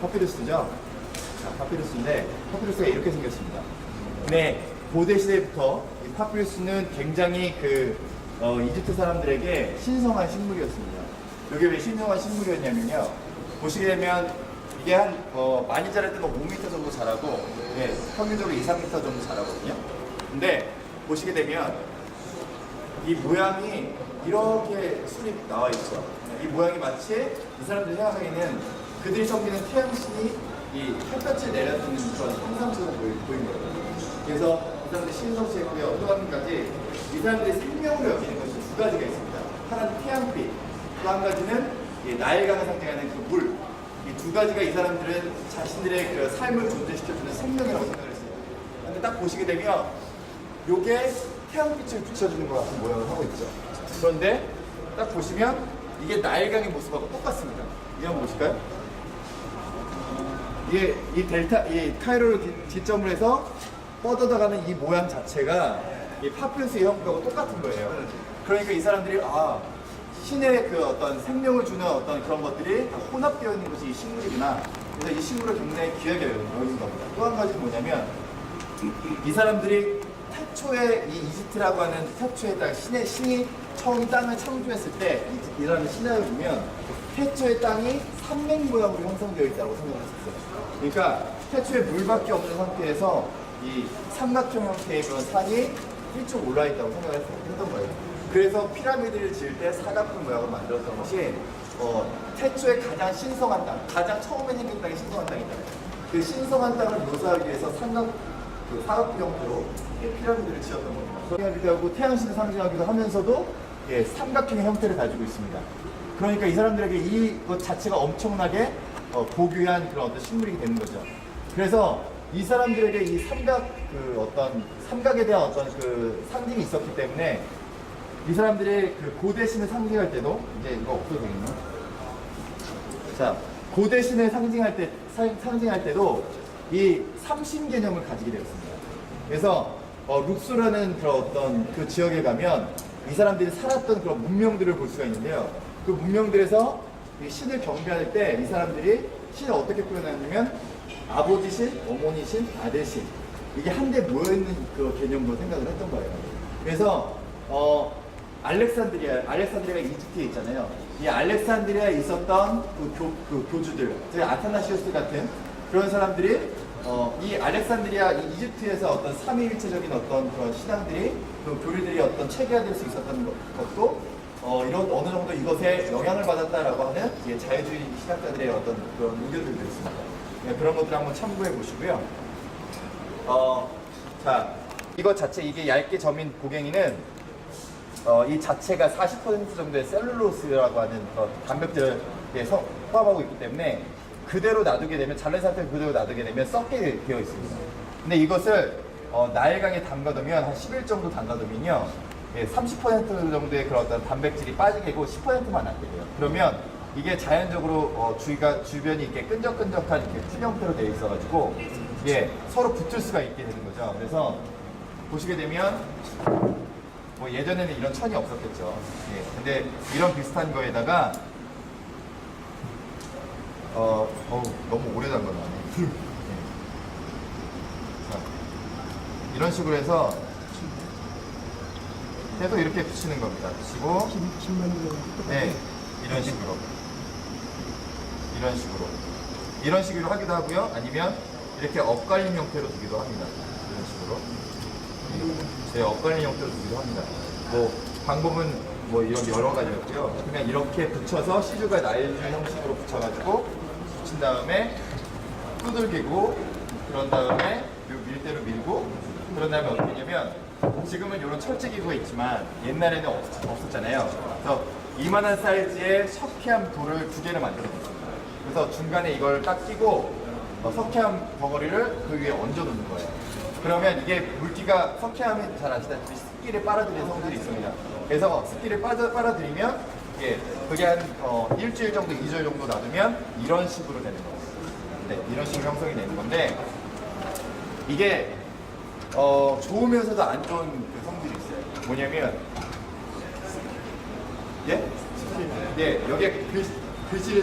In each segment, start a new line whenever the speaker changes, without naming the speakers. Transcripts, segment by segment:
파피루스죠. 자, 파피루스인데 파피루스가 이렇게 생겼습니다. 네, 고대 시대부터 이 파피루스는 굉장히 이집트 사람들에게 신성한 식물이었습니다. 이게 왜 신성한 식물이었냐면요. 보시게 되면 이게 많이 자랄 때는 5m 정도 자라고, 네, 평균적으로 2, 3m 정도 자라거든요. 근데 보시게 되면 이 모양이 이렇게 술이 나와 있죠. 이 모양이 마치 이 사람들이 생각하기에는 그들이 섬기는 태양신이 이 햇볕을 내려주는 그런 형상처럼 보인 거예요. 그래서 이 사람들이 신성시했고요. 또 한 가지 이 사람들이 생명으로 여기는 것이 두 가지가 있습니다. 하나는 태양빛, 또 한 가지는 나일강을 상징하는 그 물. 이 두 가지가 이 사람들은 자신들의 그 삶을 존재시켜주는 생명이라고 생각을 했어요. 근데 딱 보시게 되면 요게 태양빛을 비춰주는 것 같은 모양을 하고 있죠. 그런데 딱 보시면 이게 나일강의 모습하고 똑같습니다. 이거 한번 보실까요? 이게 이 카이로를 기점으로 해서 뻗어나가는 이 모양 자체가 이 파피루스의 형태하고 똑같은 거예요. 그러니까 이 사람들이 신의 그 어떤 생명을 주는 어떤 그런 것들이 다 혼합되어 있는 것이 이 식물이구나. 그래서 이 식물을 굉장히 귀하게 여긴 겁니다. 또 한 가지는 뭐냐면 이 사람들이 태초에 이 이집트라고 하는 태초의 땅, 신이 처음 땅을 창조했을 때 이 사람의 신화를 보면 태초의 땅이 산맥 모양으로 형성되어 있다고 생각을 했었어요. 그러니까 태초에 물밖에 없는 상태에서 이 삼각형 형태의 그런 산이 휘쭉 올라 있다고 생각을 했던 거예요. 그래서 피라미드를 지을 때 사각형 모양을 만들었던 것이 태초에 가장 신성한 땅, 가장 처음에 생긴 땅이 신성한 땅이다. 그 신성한 땅을 묘사하기 위해서 사각형 형태로 피라미드를 지었던 겁니다. 피라미드하고 태양신을 상징하기도 하면서도 삼각형의 형태를 가지고 있습니다. 그러니까 이 사람들에게 이것 자체가 엄청나게 고귀한 그런 어떤 식물이 되는 거죠. 그래서 이 사람들에게 이 삼각에 대한 어떤 그 상징이 있었기 때문에 이 사람들이 그 고대 신을 상징할 때도 이제 이거 없어도 되겠네. 자, 고대 신을 상징할 때도 이 삼신 개념을 가지게 되었습니다. 그래서 룩소라는 그런 어떤 그 지역에 가면 이 사람들이 살았던 그런 문명들을 볼 수가 있는데요. 그 문명들에서 이 신을 경배할 때 이 사람들이 신을 어떻게 표현하냐면 아버지 신, 어머니 신, 아들 신, 이게 한데 모여있는 그 개념으로 생각을 했던 거예요. 그래서 알렉산드리아가 이집트에 있잖아요. 이 알렉산드리아에 있었던 그 교주들, 아타나시우스 같은 그런 사람들이 이 알렉산드리아, 이 이집트에서 어떤 삼위일체적인 어떤 그런 신앙들이, 그 교리들이 어떤 체계화될 수 있었던 것도 이런 어느 정도 이것에 영향을 받았다라고 하는 자유주의 신학자들의 어떤 그런 의견들도 있습니다. 네, 그런 것들 한번 참고해 보시고요. 자, 이것 자체, 이게 얇게 점인 고갱이는 이 자체가 40% 정도의 셀룰로스라고 하는 단백질을 포함하고 있기 때문에 그대로 놔두게 되면, 자른 상태를 그대로 놔두게 되면 썩게 되어 있습니다. 근데 이것을 나일강에 담가두면, 한 10일 정도 담가두면요, 30% 정도의 그런 어떤 단백질이 빠지게 되고 10%만 남게 돼요. 그러면 이게 자연적으로 주변이 이렇게 끈적끈적한 이렇게 풀 형태로 되어 있어가지고 서로 붙을 수가 있게 되는 거죠. 그래서 보시게 되면 예전에는 이런 천이 없었겠죠. 근데 이런 비슷한 거에다가 너무 오래 담가놨네. 이런 식으로 해서 계속 이렇게 붙이는 겁니다. 붙이고, 네, 이런 식으로 하기도 하고요. 아니면 이렇게 엇갈린 형태로 두기도 합니다. 이런 식으로. 엇갈린 형태로 두기도 합니다. 방법은 이런 여러 가지였고요. 그냥 이렇게 붙여서 시주가 나일줄 형식으로 붙여가지고 붙인 다음에 두들기고, 그런 다음에 밀대로 밀고, 그런 다음에 어떻게 하냐면, 지금은 이런 철제기구가 있지만 옛날에는 없었잖아요. 그래서 이만한 사이즈의 석회암 돌을 2개를 만들어줬습니다. 그래서 중간에 이걸 딱 끼고 석회암 덩어리를 그 위에 얹어 놓는 거예요. 그러면 이게 물기가, 석회암이 잘 아시다시피 습기를 빨아들이는 성질이 있습니다. 그래서 습기를 빨아들이면 그게 한 일주일 정도, 2주일 정도 놔두면 이런 식으로 되는 거예요. 네, 이런 식으로 형성이 되는 건데, 이게 좋으면서도 안 좋은 그 성질이 있어요. 뭐냐면, 여기에 글씨를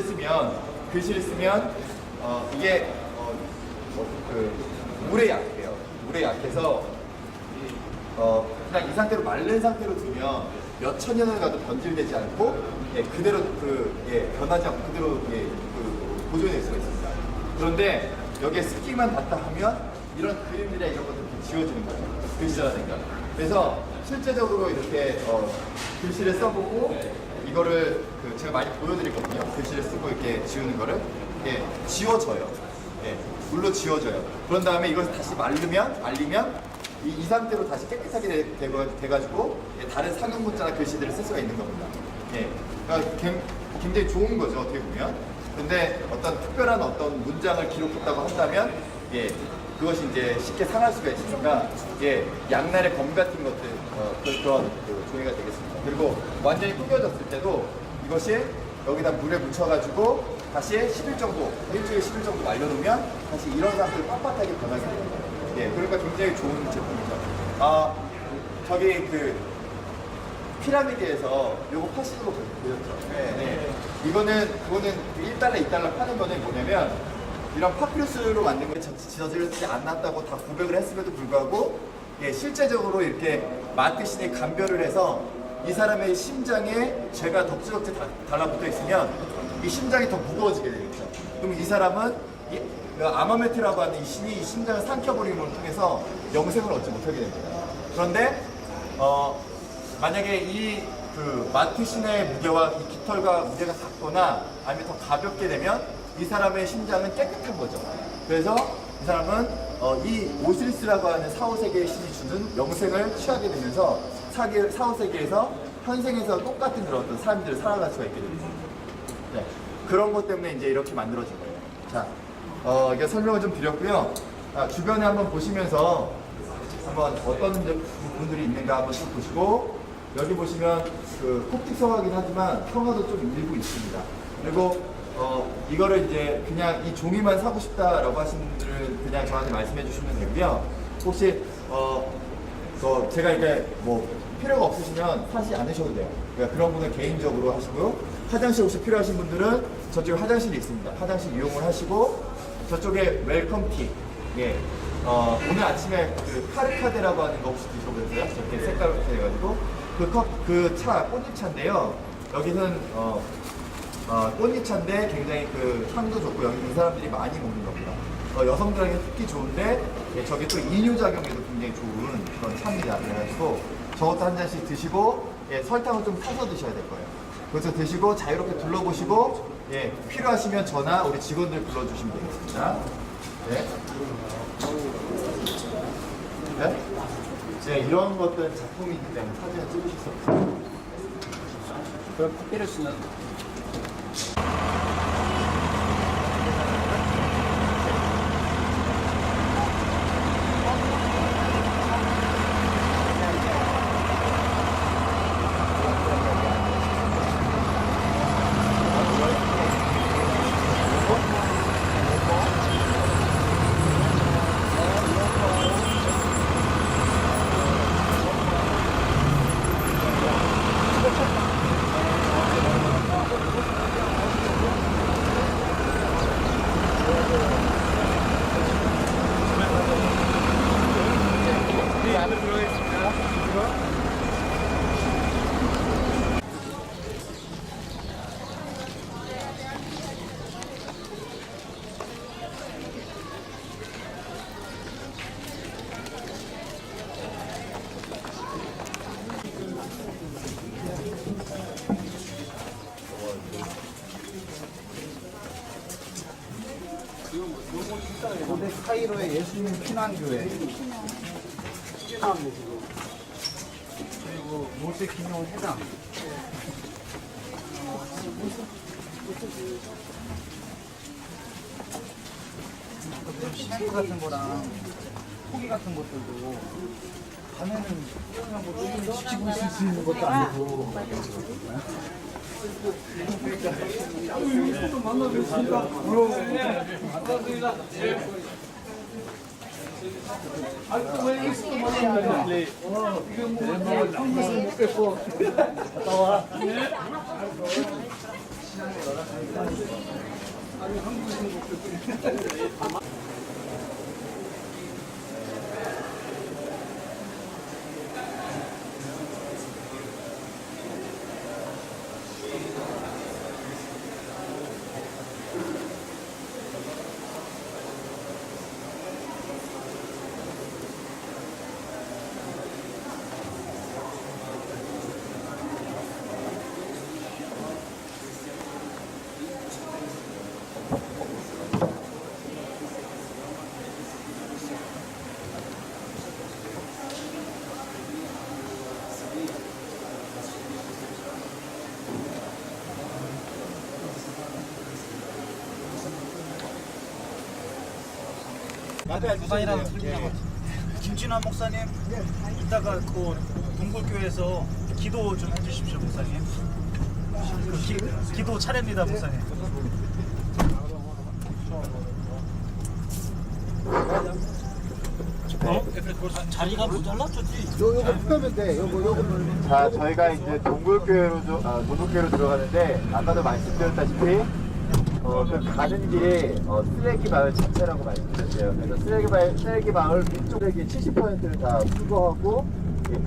쓰면 이게 그 물에 약해요. 물에 약해서 그냥 이 상태로 마른 상태로 두면 몇 천 년을 가도 변질되지 않고 그대로 변하지 않고 그대로 보존될 수가 있습니다. 그런데 여기에 습기만 닿다 하면 이런 그림들이나 이런 것들이 지워지는 거예요. 글씨가 되니까. 그래서 실제적으로 이렇게 글씨를 써보고 이거를 제가 많이 보여드리거든요. 글씨를 쓰고 이렇게 지우는 거를 지워져요. 물로 지워져요. 그런 다음에 이걸 다시 말리면 이 상태로 다시 깨끗하게 돼가지고 다른 상형 문자나 글씨들을 쓸 수가 있는 겁니다. 그러니까 굉장히 좋은 거죠, 어떻게 보면. 근데 어떤 특별한 어떤 문장을 기록했다고 한다면 그것이 이제 쉽게 상할 수가 있으니까 양날의 검 같은 것들 그런 종이가 되겠습니다. 그리고 완전히 구겨졌을 때도 이것이 여기다 물에 묻혀가지고 다시 10일 정도, 일주일 10일 정도 말려놓으면 다시 이런 상태로 빳빳하게 변하게 됩니다. 그러니까 굉장히 좋은 제품이죠. 저기 피라미드에서 요거 파시는 거 보셨죠? 그거는 1달러, 2달러 파는 거는 뭐냐면 이런 파피루스로 만든 게 지어지지 않았다고 다 고백을 했음에도 불구하고 실제적으로 이렇게 마트신이 감별을 해서 이 사람의 심장에 죄가 덕지덕지 달라붙어 있으면 이 심장이 더 무거워지게 되겠죠. 그럼 이 사람은 아마메트라고 하는 이 신이 이 심장을 삼켜버림을 통해서 영생을 얻지 못하게 됩니다. 그런데 만약에 이 마트신의 무게와 이 깃털과 무게가 같거나 아니면 더 가볍게 되면 이 사람의 심장은 깨끗한 거죠. 그래서 이 사람은 이 오시리스라고 하는 4, 5세계의 신이 주는 영생을 취하게 되면서 4, 5세계에서 현생에서 똑같은 그런 어떤 삶들을 살아갈 수가 있게 됩니다. 그런 것 때문에 이제 이렇게 만들어진 거예요. 자, 이게 설명을 좀 드렸고요. 주변에 한번 보시면서 한번 어떤 분들이 있는가 한번 쭉 보시고, 여기 보시면 콥틱 성화긴 하지만 성화도 좀 일부 있습니다. 그리고 이거를 이제 그냥 이 종이만 사고 싶다라고 하시는 분들은 그냥 저한테 말씀해 주시면 되고요. 혹시 제가 이게 뭐 필요가 없으시면 사지 않으셔도 돼요. 그러니까 그런 분은 개인적으로 하시고요. 화장실 혹시 필요하신 분들은 저쪽에 화장실이 있습니다. 화장실 이용을 하시고, 저쪽에 웰컴티. 오늘 아침에 카르카데라고 하는 거 혹시 드셔보셨어요? 저렇게 색깔로 해가지고 그 차 꽃잎차인데요. 여기는 꽃잎차인데 굉장히 향도 좋고 여기 이 사람들이 많이 먹는 겁니다. 여성들에게 특히 좋은데 저게 또 이뇨작용에도 굉장히 좋은 그런 차입니다. 그래가지고 저것도 한 잔씩 드시고 설탕을 좀 타서 드셔야 될 거예요. 그래서 드시고 자유롭게 둘러보시고 필요하시면 저나 우리 직원들 불러주시면 되겠습니다. 이런 것들은 작품이 있기 때문에 사진을 찍으실 수 없어요.
그럼 파피루스는 고대 카이로의 예수님 피난교회 그리고 모세 기념 회당 시멘트 같은 거랑 포기 같은 것들도 밤에는 그냥 지키고 있을 수 있는 것도 아니고 부산이랑 틀리죠. 김진환 목사님, 이따가 그 동굴교회에서 기도 좀 해주십시오, 목사님. 기도 차례입니다, 목사님. 자리가 모자랐지.
요거 펴면 돼. 요거.
자, 저희가 이제 동굴교회로 들어가는데 아까도 말씀드렸다시피 그 가는 길에 쓰레기 마을 자체라고 말씀드렸어요. 그래서 쓰레기 마을 위쪽 쓰레기 70%를 다 수거하고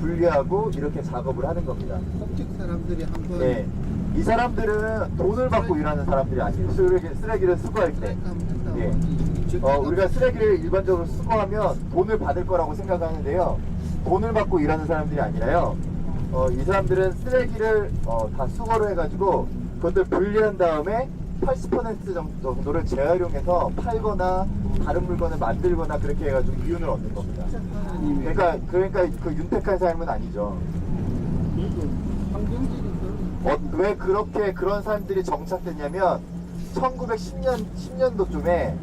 분리하고 이렇게 작업을 하는 겁니다.
홈택 사람들이 한번
네, 이 사람들은 돈을 받고 일하는 사람들이 아니에요. 쓰레기를 수거할 때. 예. 우리가 쓰레기를 일반적으로 수거하면 돈을 받을 거라고 생각하는데요. 돈을 받고 일하는 사람들이 아니라요. 이 사람들은 쓰레기를 다 수거를 해가지고 그것들 분리한 다음에 80% 정도를 재활용해서 팔거나 다른 물건을 만들거나 그렇게 해가지고 이윤을 얻는 겁니다. 그러니까 그 윤택한 삶은 아니죠. 왜 그렇게 그런 사람들이 정착됐냐면 1910년도쯤에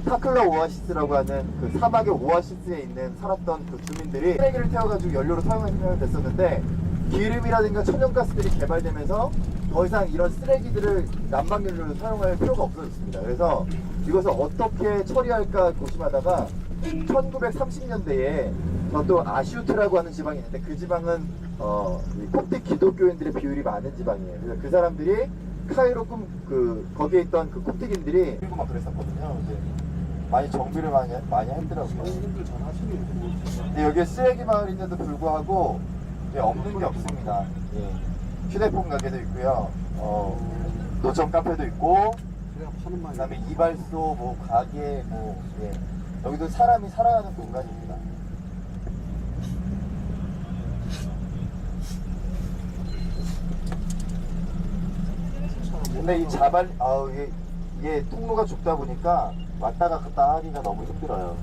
타클라 오아시스라고 하는 그 사막의 오아시스에 있는 살았던 그 주민들이 쓰레기를 태워가지고 연료로 사용하게 됐었는데 기름이라든가 천연가스들이 개발되면서 더 이상 이런 쓰레기들을 난방연료로 사용할 필요가 없어졌습니다. 그래서 이것을 어떻게 처리할까 고심하다가 1930년대에 또 아시우트라고 하는 지방이 있는데 그 지방은 이 콥틱 기독교인들의 비율이 많은 지방이에요. 그래서 그 사람들이 카이로 거기에 있던 그 콥틱인들이 그리고 막 그랬었거든요. 이제 많이 정비를 많이 했더라고요. 근데 여기에 쓰레기 마을인데도 불구하고 없는 게 없습니다. 예. 휴대폰 가게도 있고요. 노점 카페도 있고, 그다음에 이발소, 뭐 가게, 예. 여기도 사람이 살아가는 공간입니다. 근데 이 이게 통로가 좁다 보니까 왔다 갔다 하기가 너무 힘들어요.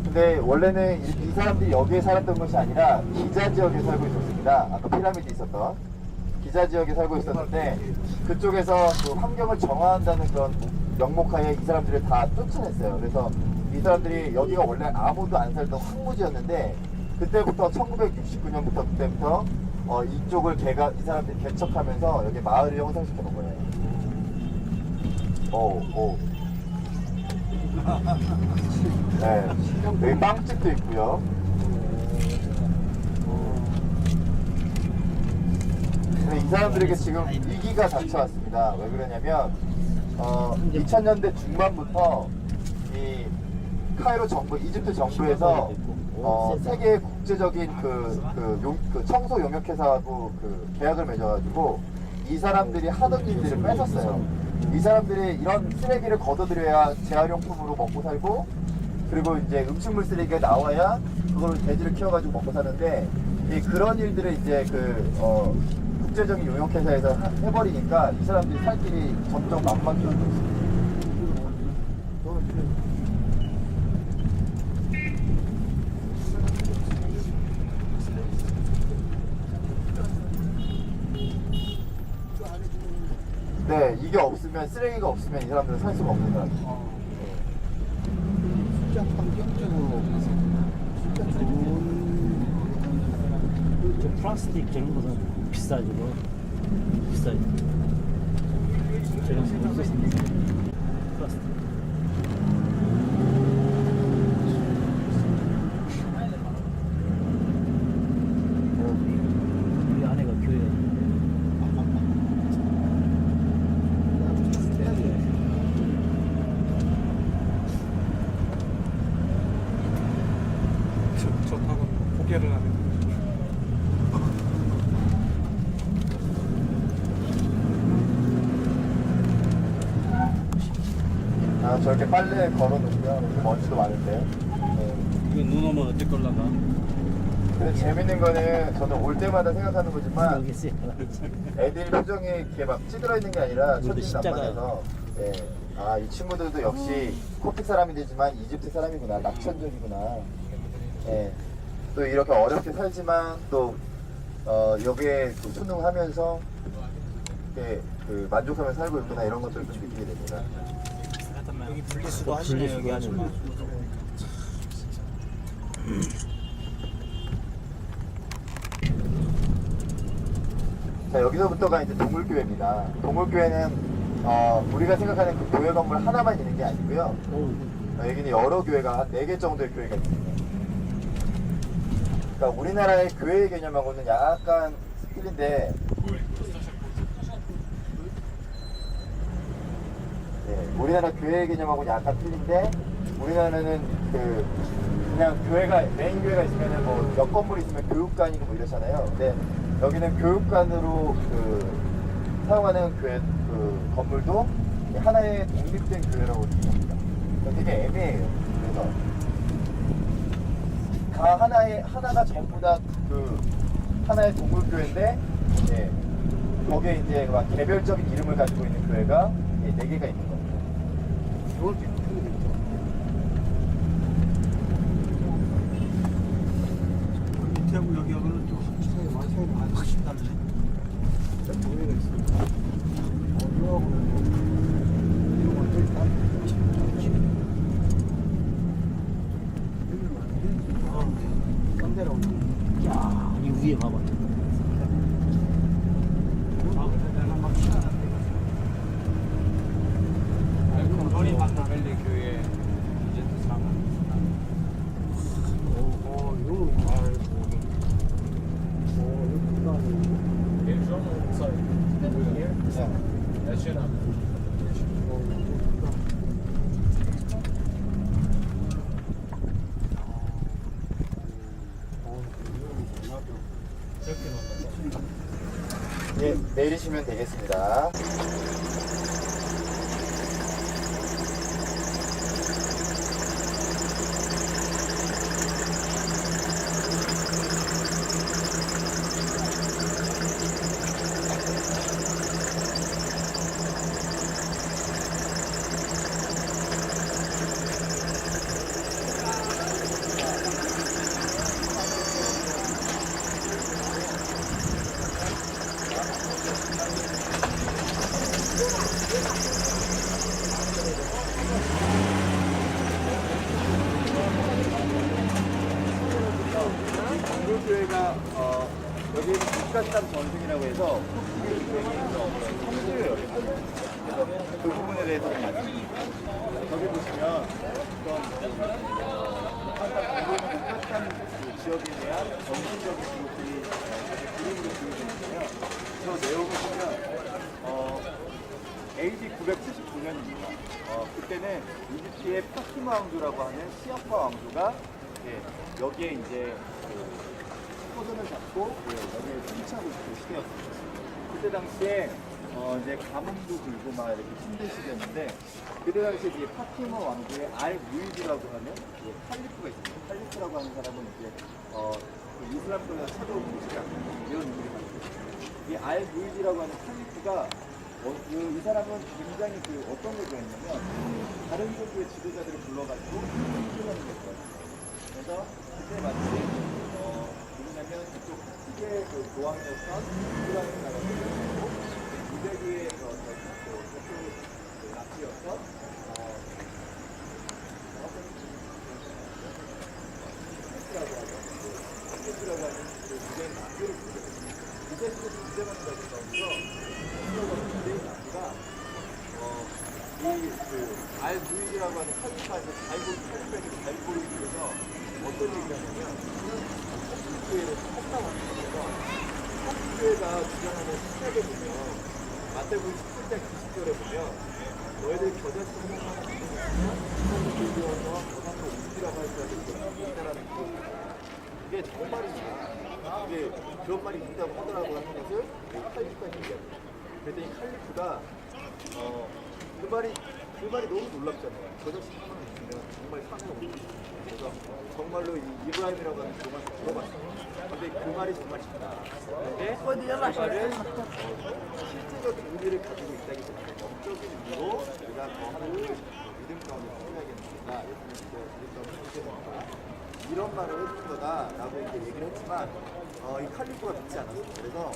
근데 원래는 이 사람들이 여기에 살았던 것이 아니라 기자 지역에 살고 있었습니다. 아까 피라미드 있었던 기자 지역에 살고 있었는데 그쪽에서 그 환경을 정화한다는 그런 명목하에 이 사람들을 다 쫓아냈어요. 그래서 이 사람들이 여기가 원래 아무도 안 살던 황무지였는데 그때부터 1969년부터 그때부터 이쪽을 이 사람들이 개척하면서 여기 마을을 형성시켜 놓은 거예요. 네, 여기 빵집도 있고요. 근데 이 사람들에게 지금 위기가 닥쳐왔습니다. 왜 그러냐면 2000년대 중반부터 이 카이로 정부, 이집트 정부에서 세계 국제적인 그 청소 용역회사하고 그 계약을 맺어가지고 이 사람들이 하던 일들을 뺏었어요. 이 사람들이 이런 쓰레기를 걷어들여야 재활용품으로 먹고 살고, 그리고 이제 음식물 쓰레기가 나와야 그걸 돼지를 키워가지고 먹고 사는데, 그런 일들을 이제 국제적인 용역회사에서 해버리니까 이 사람들이 살 길이 점점 만만해지고 있습니다. 네, 이게 없으면, 쓰레기가 없으면 이 사람들은 살 수가 없는 사람이에요.
진짜 환경적으로 진짜 좋은
플라스틱 저런 것은 비싸지고 제가 어디서 샀는지 플라스틱
좋다고 고개를 하는.
아, 저렇게 빨래 걸어놓으면 이렇게 먼지도 많은데. 네.
이거 눈 오면 어쩔 걸라가?
근데 재밌는 거는 저는 올 때마다 생각하는 거지만
모르겠어요.
애들 표정이 이렇게 막 찌들어 있는 게 아니라
우리도
천진난만해서 예. 아, 이 친구들도 역시 코픽 사람이 되지만 이집트 사람이구나, 낙천적이구나. 예. 또 이렇게 어렵게 살지만 또 여기에 또 순응하면서 이렇게 그 만족하며 살고 있구나, 이런 것들을 좀 느끼게 됩니다.
여기 분리수거 하시네요, 여기 아줌마.
자, 여기서부터가 이제 동물교회입니다. 동물교회는 우리가 생각하는 그 교회 건물 하나만 있는 게 아니고요. 여기는 여러 교회가 한 4개 정도의 교회가 있습니다. 그러니까 우리나라의 교회의 개념하고는 약간 틀린데, 네, 우리나라 교회의 개념하고는 약간 틀린데, 우리나라는 그냥 교회가, 메인 교회가 있으면 뭐 몇 건물 있으면 교육관이고 뭐 이러잖아요. 근데 여기는 교육관으로 사용하는 교회 건물도 하나의 독립된 교회라고 생각합니다. 되게 애매해요. 그래서 하나가 전부 다 하나의 동물교회인데, 예, 거기에 이제 막 개별적인 이름을 가지고 있는 교회가 4개가 있는 겁니다.
밑에하고 여기하고는 좀 확실히 다르네.
동네가 있어. 이거 먼저 있다. 딴 데로
야, 이 위에 봐봐.
머리 마카벨리 교회 이제트 사람.
이거 아이고.
예, 내리시면 되겠습니다. 동물교회가 여기는 국가스탄 전승이라고 해서 포르투갈에서 성지를 열었거든요. 그래서 그 부분에 대해서 좀 말씀드립니다. 저기 보시면 국가스탄 지역에 대한 정신적인 기록들이 그림으로 그려져 있는데요. 저 내용을 보면 AD 979년입니다. 그때는 이집트의 파티마 왕조라고 하는 시아파 왕조가 여기에 이제 포선을 잡고 여기에 통치하고 있을 시대였습니다. 그때 당시에 이제 가뭄도 불고 막 이렇게 힘든 시기였는데, 그때 당시에 이제 파티마 왕조의 알 무이즈라고 하는 칼리프가 있습니다. 칼리프라고 하는 사람은 이제 이슬람권에서 찾아온 모시가 이런 인물이 많습니다. 이 알 무이즈라고 하는 칼리프가 이 사람은 굉장히 어떤 걸 좋아했냐면 다른 종교의 지도자들을 불러가지고 훈련하는 걸 좋아했어요. 그래서 그때 마치 누구냐면 이쪽 크게 교황이었던 이스라엘 나라를 그리고 이베리의 나치였던 스라고 하는 유대인 나치를 부르거든요. 이제부터 문제만 가져가면서 유대인 나치가 알 무이즈라고 하는 칼리파에서 칼리파에게 잘 보이기 위해서 어떤 얘기를 하냐면 포크교회를 폭파하는 거예요. 포크교회가 주장하는 신약에 보면 마태복음 17장 20절에 보면 너희들 겨자씨를 하나 만들면 하나님 들어와서 너한테 옮기라고 할 자들이 있다라는 그 그게 정말이냐. 이게 그런 말이 있다고 하더라고 하는 것을 칼리프가 얘기합니다. 그랬더니 칼리프가 그 말이 너무 놀랍잖아요. 저 자식 하나는 내가 정말 상을 못 그래서 정말로 이 이브라임이라고 하는 그 말을 들어봤어요. 근데 그 말이 정말 있다. 근데 그 말은 실제적인 의미를 가지고 있다기 때문에 영적인 의미로 우리가 더 하나님을 믿음 가운데 섬겨야겠다. 예수님의 믿음 가운데 섬겨야겠다. 이런 말을 해준 거다라고 이렇게 얘기를 했지만 이 칼리프가 믿지 않았어요. 그래서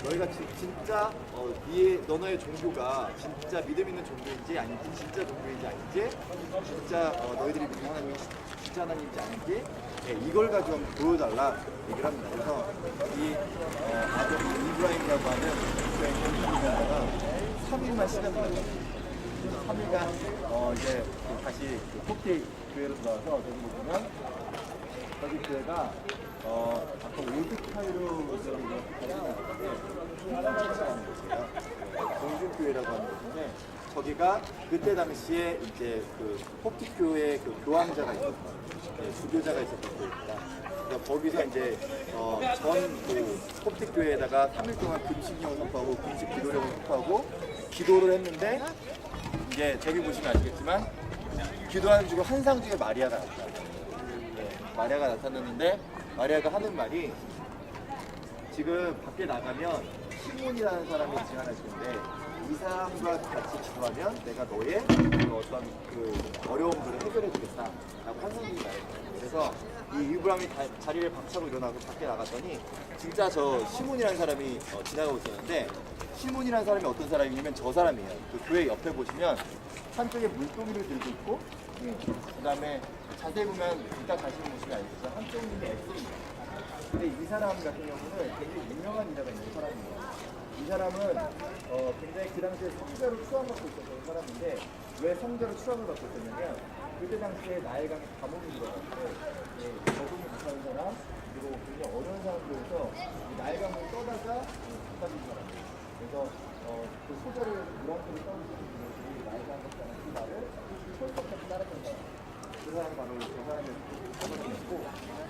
너희가 진짜 너의 종교가 진짜 믿음 있는 종교인지 아닌지 진짜 종교인지 아닌지 진짜 너희들이 믿는 하나님이 진짜 하나님인지 아닌지 이걸 가지고 한번 보여달라 얘기를 합니다. 그래서 이 아들 이브라임이라고 하는 이브라임가 3일만 시간을 가졌어요. 3일간 이제 다시 토끼 교회로 들어와서 저기 보시면 저기 교회가 아까 올드카이로 공중교회라고 하는 곳인데 저기가 그때 당시에 이제 그 폭티교회 그 교황자가 있었어요. 주교자가 있었던 교회입니다. 그래서 거기서 이제 전그 폭티교회에다가 3일 동안 금식령을 선포하고 금식 기도령을 선포하고 기도를 했는데 이제 저기 보시면 아시겠지만 기도하는 중에 환상 중에 마리아가 나타났어요. 마리아가 나타났는데 마리아가 하는 말이 지금 밖에 나가면 시몬이라는 사람이 지나갈 텐데 이 사람과 같이 기도하면 내가 너의 그 어떤 그 어려움들을 해결해 주겠다라고 환상이 나요. 그래서 이 이브라임이 자리를 박차고 일어나고 밖에 나갔더니 진짜 저 시몬이라는 사람이 지나가고 있었는데 시몬이라는 사람이 어떤 사람이냐면 저 사람이에요. 그 교회 옆에 보시면 한쪽에 물고기를 들고 있고 그 다음에 자세히 보면 이따 다시 보시면 알겠지만 한쪽 눈이 X입니다. 근데 이 사람 같은 경우는 굉장히 유명한 일화가 있는 사람이에요. 이 사람은 굉장히 그 당시에 성자로 추앙받고 있었던 사람인데 왜 성자로 추앙을 받고 있었냐면 그때 당시에 나일강에 감옥이 들어갔고 적응을 못하는 사람 그리고 굉장히 어려운 사람들에서 나일강을 떠다가 바꿔준 사람이에요. 그래서 그 소자를 물한테를 떠오르는 분들이 나일강 같다는 그 말을 철석같이 따랐던 사람 그 사람이 바로 그 사람이었고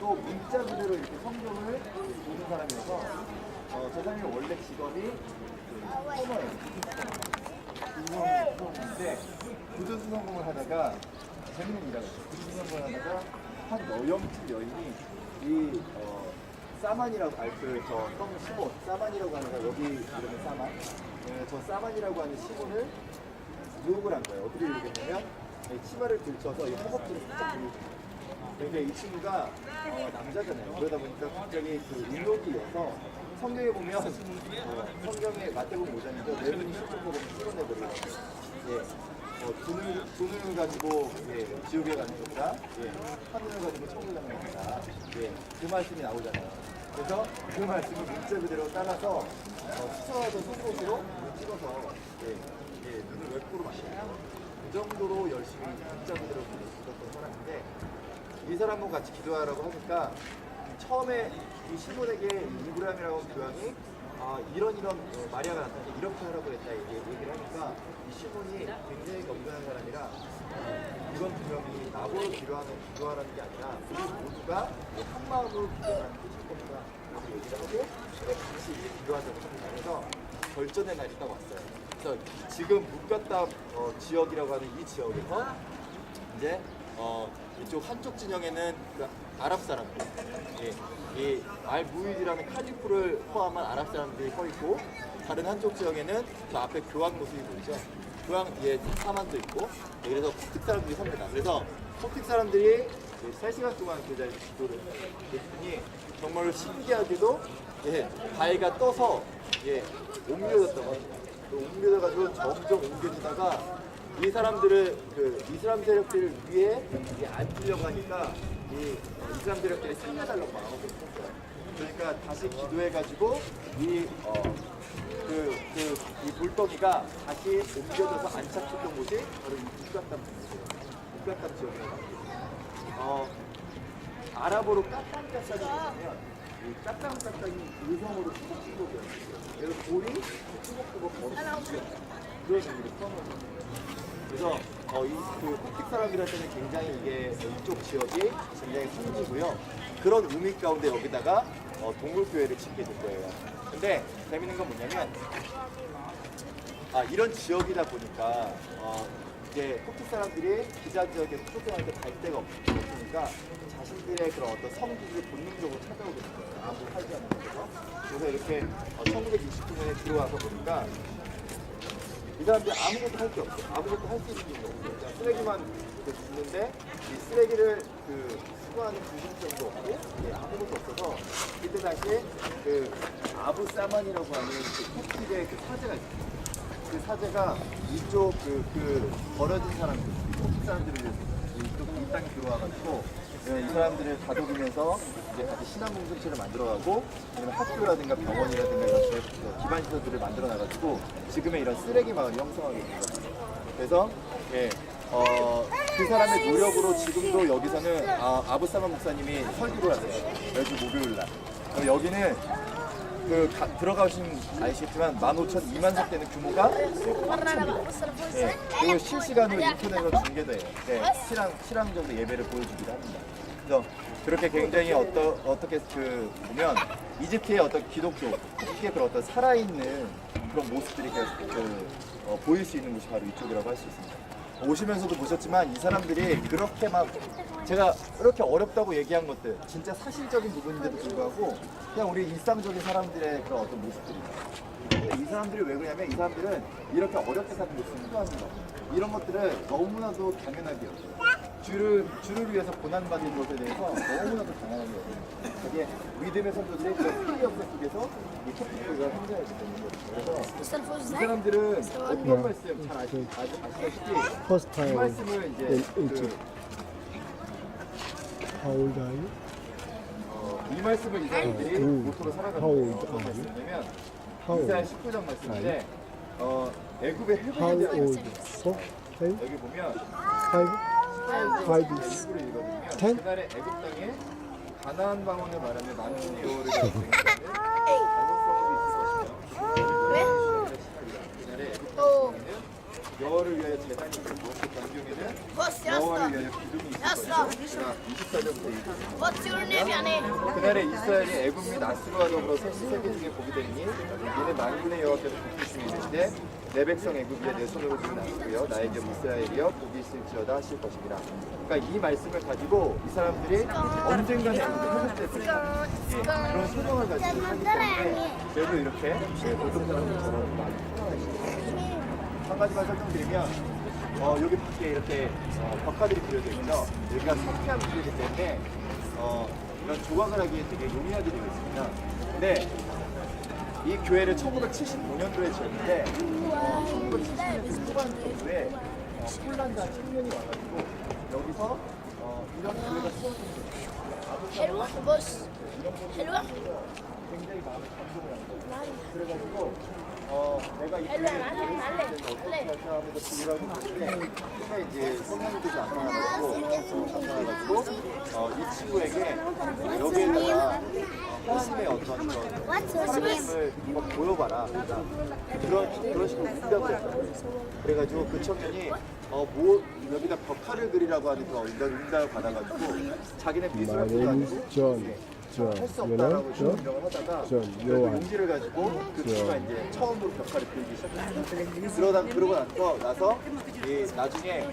또 문자 그대로 이렇게 성경을 보는 사람이어서 저 사람이 원래 직업이 선어예요. 구두수성인데 구두수성공을 하다가 재밌는 일화가 있어요. 구두수성공을 하다가 한 여영칠 여인이 이 사만이라고 그저성 시몬 사만이라고 하는 여기 이름은 사만 저 사만이라고 하는 시몬을 유혹을 한 거예요. 어떻게 유혹했냐면 치마를 들쳐서 이 허벅지를 살짝 돌려줍니다. 그러니까 이 친구가 남자잖아요. 그러다 보니까 갑자기 그 의욕이 이어서 성경에 보면 성경에 마태복음 5장인데 네 분이 실족하고 찍어내버리거든요. 돈을 가지고 지옥에 가는 것보다 하늘을 가지고 천국에 가는 것보다 그 말씀이 나오잖아요. 그래서 그 말씀을 문자 그대로 따라서 수서하던 속옷으로 찍어서 눈을 웹고로 만들어요. 그 정도로 열심히 문자 그대로 있었던 사람인데 이 사람과 같이 기도하라고 하니까 처음에 이 시몬에게 이브라임이라고 하는 교황이 이런 마리아가 나타나서 이렇게 하라고 했다 얘기를 하니까 이 시몬이 굉장히 겸손한 사람이라 이건 분명히 나보고 기도하라는 게 아니라 우리 모두가 한 마음으로 기도하는 뜻일 겁니다 라고 얘기를 하고 같이 이제 기도하자고 합니다. 그래서 결전의 날이 딱 왔어요. 그래서 지금 묶였다 지역이라고 하는 이 지역에서 이제 이쪽 한쪽 진영에는 그 아랍 사람들, 이 알무이드라는 칼리프를 포함한 아랍 사람들이 서 있고 다른 한쪽 지역에는 저 앞에 교황 모습이 보이죠. 교황 사만도 있고 그래서 폭틱 사람들이 섭니다. 그래서 폭틱 사람들이 3시간 동안 그 자리에서 기도를 했더니 정말 신기하게도 바위가 떠서 옮겨졌다고 합니다. 옮겨져가지고 점점 옮겨지다가 이 사람들을 그 이슬람 세력들 위에 앉으려고 하니까 이 이슬람 세력들이 살려달라고 마음을 했어요. 그러니까 다시 기도해가지고 이 물덩이가 다시 옮겨져서 안착했던 곳이 바로 이 북가담 지역이라고 합니다. 아랍어로 까땅까땅이 뭐냐면 이 까땅까땅이 의성어로 투벅투벅이었어요. 그래서 돌이 투벅투벅 걸어서 그런 의미로 써놓은 거예요. 그래서 그 코틱 사람들한테는 굉장히 이게 이쪽 지역이 굉장히 성지고요. 그런 의미 가운데 여기다가 동물교회를 짓게 된 거예요. 근데 재밌는 건 뭐냐면 이런 지역이다 보니까 이제 코틱 사람들이 기자 지역에 쫓겨날 때 갈 데가 없으니까 자신들의 그런 어떤 성지를 본능적으로 찾아오게 된 거예요. 아무 살지 않는 곳에서. 그래서 이렇게 1929년에 들어와서 보니까 이 사람들이 아무것도 할 게 없어. 아무것도 할 수 있는 게 없어. 그냥 쓰레기만 줍는데 이 쓰레기를 수거하는 중심점도 없고 아무것도 없어서 그때 당시에 그 아부 사만이라고 하는 그 코틱의 그 사제가 있어요. 그 사제가 이쪽 그 버려진 사람들, 코틱 사람들을 위해서 이 땅에 들어와가지고 이 사람들을 다독이면서 이제 같이 신앙 공동체를 만들어가고 학교라든가 병원이라든가 이런 기반 시설들을 만들어놔가지고 지금의 이런 쓰레기 마을이 형성하게 된 거예요. 그래서 그 사람의 노력으로 지금도 여기서는 아부사만 목사님이 설교를 하세요. 매주 목요일 날. 여기는 들어가시면 아시겠지만 15,000, 2만 석 되는 규모가 그리고 실시간으로 인터넷으로 중계돼요. 실황 정도 예배를 보여주기도 합니다. 그래서 그렇게 굉장히 어떻게 보면 이집트의 어떤 기독교, 특히의 그런 어떤 살아있는 그런 모습들이 계속 보일 수 있는 곳이 바로 이쪽이라고 할 수 있습니다. 오시면서도 보셨지만 이 사람들이 그렇게 막 제가 이렇게 어렵다고 얘기한 것들 진짜 사실적인 부분인데도 불구하고 그냥 우리 일상적인 사람들의 그런 어떤 모습들입니다. 이 사람들이 왜 그러냐면 이 사람들은 이렇게 어렵게 사는 게 순수한 것 이런 것들을 너무나도 당연하게 여겨요. 주를 위해서 고난받는 것에 대해서 너무나도 당연하게 여겨요. 자기의 믿음의 선조들이 그런 피해 역사 속에서 이 토픽을 행사했기 때문에 그래서 이 사람들은 어떤 말씀 잘 아시다시피
First
이
time
말씀을 이제
How old are you?
이 말씀을 이 사람들이 모토로 살아가는 거예요. 어떤 말씀이냐면 이사야 19장 말씀인데 애굽의
How
회복에 대한
old?
말씀
4? 10?
여기 보면
5? 5 is
일부러 읽거든요.
10?
그날의 애굽 땅에 가나안 방언을 말하며 많은 여호와를 가르치는 가능성도 있을 것이며 그날의 애굽 땅에는 여호와를 위하여 제단이 있고 그 변경에는 여호와를 위하여 기둥이 있을 것이며 24절부터 얘기합니다.
What's your name, Yanni?
그날에 이스라엘이 애굽 및 아수르와 더불어 세계 중에 복이 되리니 이는 만군의 여호와께서 복이 중에 이르시되 내 백성 애굽이여 내 손으로 지은 아수르여 나에게 이스라엘이여 복이 있을지어다 하실 것이니라. 그러니까 이 말씀을 가지고 이 사람들이 언젠가는 애굽에 회복될 것이다. 그런 소명을 가지고 하기 때문에 저희도 이렇게 보통 사람들처럼 많이 살아가시죠. 한 가지만 설명드리면 여기 밖에 이렇게 벽화들이 그려져 있죠. 여기가 성피한 곳이기 때문에 이런 조각을 하기에 되게 용이하게 되어 있습니다. 근데 이 교회를 1975년도에 지었는데 1970년대 후반 정도에 폴란드 한 청년이 와가지고 여기서 이런 교회가 세워졌어요.
حلوة بص حلوة
굉장히 마음에 감동을 한 거예요. 그래가지고 내가 이
حلوة
교회를
معلم
어떻게 할까 하면서 지으라고 했는데 그때 이제 성령님께서 나타나가지고 이 친구에게 여기에다가 하나님의 어떤 그런 하나님을 한번 보여봐라. 그런 식으로 응답을 했어요. 그래가지고 그 청년이 여기다 벽화를 그리라고 하는 그 응답을 받아가지고 자기네 미술 학교도
My name
아니고
is John.
할 수 없다라고 증명을 하다가 그래도 용기를 가지고 그 친구가 이제 처음으로 벽화를 그리기 시작했어요. 그러고 나서 나중에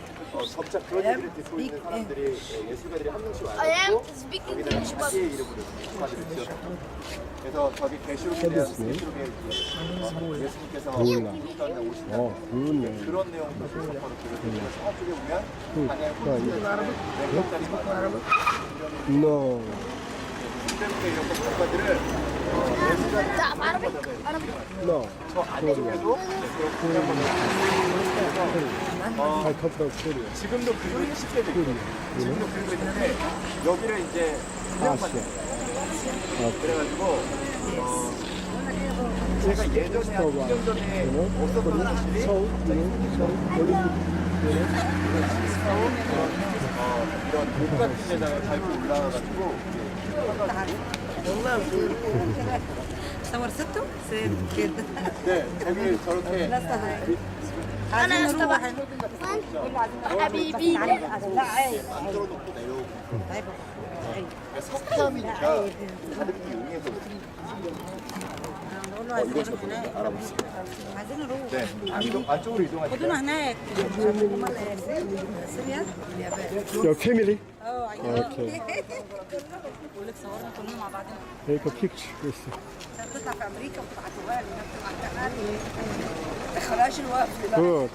점차 그런 얘기를 듣고 있는 사람들이 예술가들이 한 명씩
I am
와가지고
speaking
여기다가
English, but
자기의 이름으로 벽화를 지었어요. 그래서 저기 게시록에 대한 게시록에 예수님께서 한국 땅에 오신다
그러네.
그런 내용도 벽화로 그려져 저쪽에 보면 한양 맹목다리 많아요.
No.
때문에 이런 벽화들을
لا بعربي
No.
저 안쪽에도
I come from Korea.
지금도 그리고 있는 식대도 있고 지금도 그리고 있는데 여기를 이제 분양받는 거예요. 그래가지고 제가 예전에 한 2년 전에 없었던 사실이
서울, 서울, 올림픽.
이런 목 같은 데다가 밟고 올라와가지고
صور ستو سير كده
네, 여기 저렇게
عايزين نروح
حبيبي
만들어놓고 내려오고 석탑이니까 다들 이용해서 이거 저도 알아보세요.
عايزين نروح
네, 안쪽으로 이동하시죠.
خدونا هناك سوريا
Your family?
اه ايوه
Okay.
بقول لك صورنا كلنا مع بعضنا
Take a picture with you.
بتطلع في امريكا وبتبعتوها لي بتبعتها لي ما تدخلهاش الوقت بقى
Good.